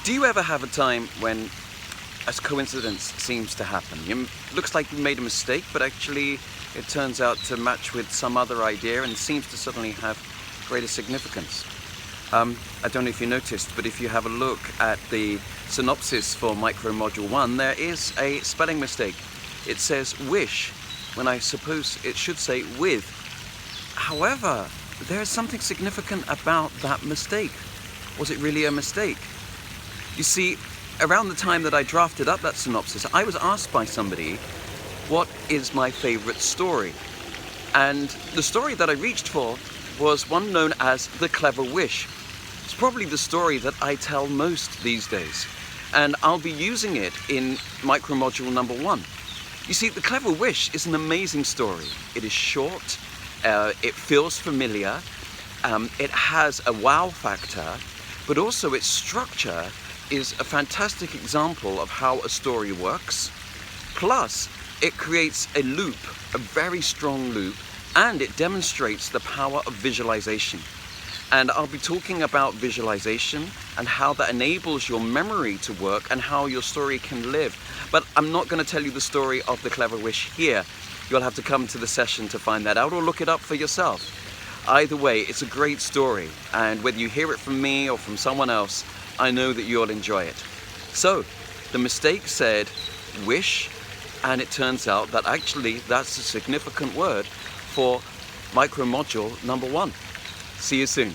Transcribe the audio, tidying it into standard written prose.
Do you ever have a time when a coincidence seems to happen? It looks like you made a mistake, but actually it turns out to match with some other idea and seems to suddenly have greater significance. I don't know if you noticed, but if you have a look at the synopsis for Micro Module 1, there is a spelling mistake. It says wish, when I suppose it should say with. However, there is something significant about that mistake. Was it really a mistake? You see, around the time that I drafted up that synopsis, I was asked by somebody, what is my favorite story? And the story that I reached for was one known as The Clever Wish. It's probably the story that I tell most these days, and I'll be using it in Micro Module number 1. You see, The Clever Wish is an amazing story. It is short, it feels familiar, it has a wow factor, but also its structure is a fantastic example of how a story works. Plus, it creates a loop, a very strong loop, and it demonstrates the power of visualization. And I'll be talking about visualization and how that enables your memory to work and how your story can live. But I'm not going to tell you the story of The Clever Wish here. You'll have to come to the session to find that out or look it up for yourself. Either way, it's a great story, and whether you hear it from me or from someone else, I know that you'll enjoy it. So, the mistake said wish, and it turns out that actually that's a significant word for Micro Module number 1. See you soon.